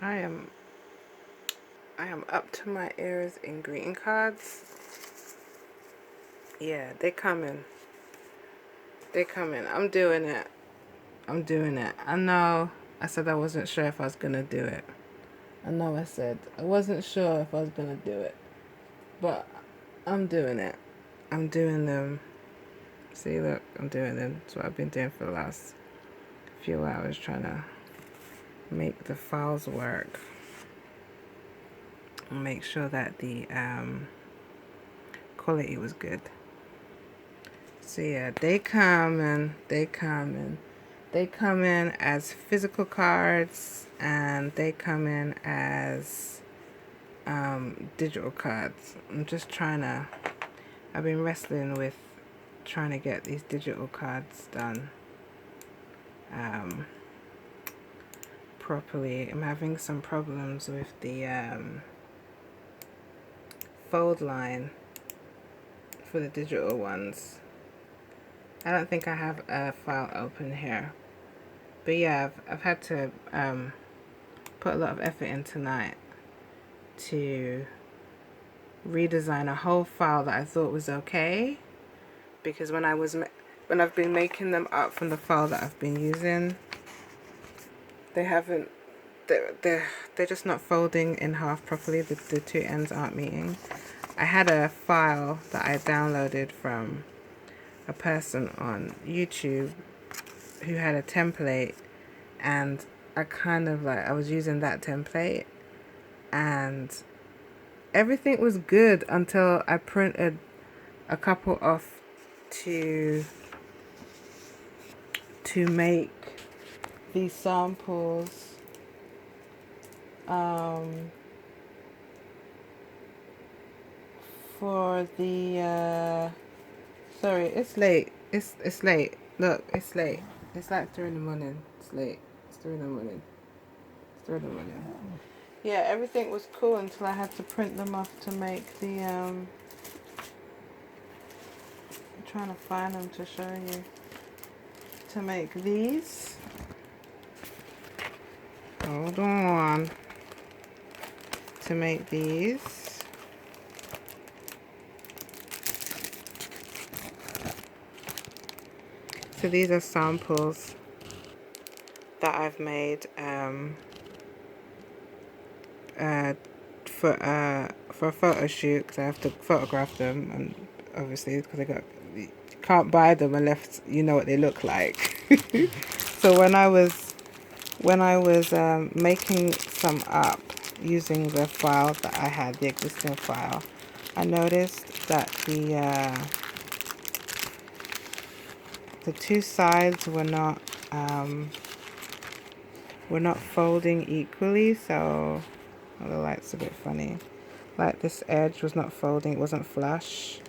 I am up to my ears in greeting cards. Yeah, they coming. They coming. I'm doing it. I'm doing it. I know I said I wasn't sure if I was gonna do it. I know I said I wasn't sure if I was gonna do it. But I'm doing it. I'm doing them. See, look, I'm doing them. That's what I've been doing for the last few hours, trying to make the files work. And make sure that the quality was good. So yeah, they come in as physical cards, and they come in as digital cards. I've been wrestling with trying to get these digital cards done properly. I'm having some problems with the fold line for the digital ones. I don't think I have a file open here, but yeah, I've had to put a lot of effort in tonight to redesign a whole file that I thought was okay, because when I've been making them up from the file that I've been using, they're just not folding in half properly. The two ends aren't meeting. I had a file that I downloaded from a person on YouTube who had a template, and I was using that template, and everything was good until I printed a couple off to make these samples for the sorry, it's late. It's late. Look, it's late. It's like 3 in the morning. It's late. It's 3 in the morning. It's 3 in the morning. Yeah, everything was cool until I had to print them off to make the I'm trying to find them to show you. To make these. Hold on. To make these. So these are samples that I've made for a photo shoot, because I have to photograph them, and obviously because you can't buy them unless you know what they look like. So when I was making some up using the file that I had, the existing file, I noticed that the two sides were not folding equally. So the light's a bit funny. Like this edge was not folding, it wasn't flush,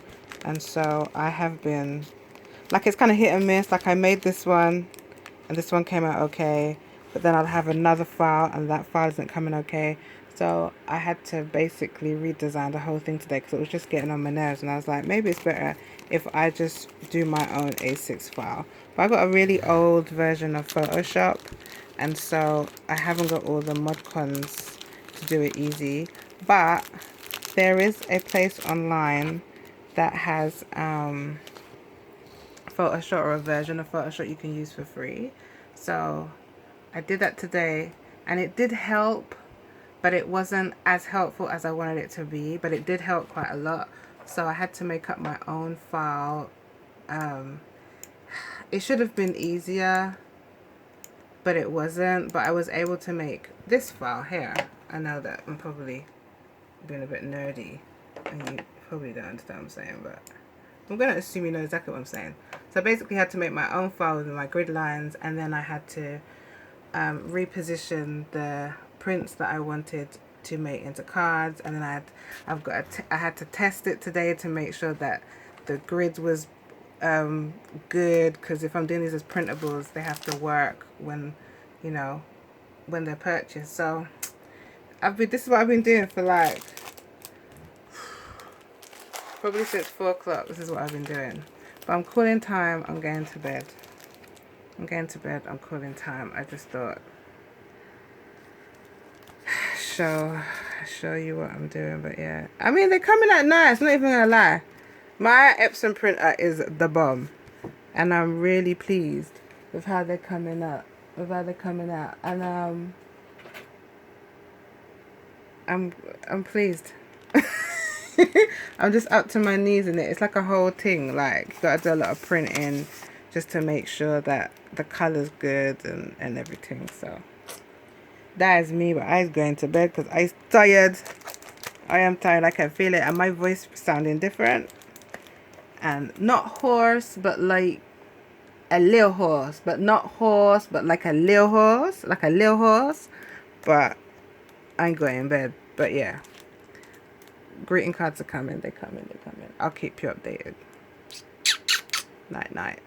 and so I have been like, it's kind of hit and miss. Like I made this one and this one came out okay, but then I'll have another file and that file isn't coming okay. So I had to basically redesign the whole thing today because it was just getting on my nerves, and I was like, maybe it's better if I just do my own A6 file. But I got a really old version of Photoshop, and so I haven't got all the mod cons to do it easy. But there is a place online that has Photoshop, or a version of Photoshop you can use for free. So I did that today, and it did help, but it wasn't as helpful as I wanted it to be, but it did help quite a lot. So I had to make up my own file. It should have been easier, but it wasn't. But I was able to make this file here. I know that I'm probably being a bit nerdy, and you probably don't understand what I'm saying, but I'm going to assume you know exactly what I'm saying. So I basically had to make my own file with my grid lines, and then I had to reposition the prints that I wanted to make into cards, and then I had to test it today to make sure that the grid was good, because if I'm doing these as printables, they have to work when they're purchased. So this is what I've been doing for like probably since 4 o'clock. This is what I've been doing. But I'm calling time. I'm going to bed. I'm calling time. I just thought show you what I'm doing. But yeah, I mean, they're coming out nice, not even gonna lie. My Epson printer is the bomb, and I'm really pleased with how they're coming out. And I'm pleased. I'm just up to my knees in it. It's like a whole thing. Like, you gotta do a lot of printing just to make sure that the color's good and everything. So that is me. But I's going to bed because I's tired. I am tired. I can feel it, and my voice sounding different, and not hoarse, but like a little hoarse, but not hoarse, but like a little hoarse, but I'm going in bed. But yeah, greeting cards are coming. They're coming. I'll keep you updated. Night night.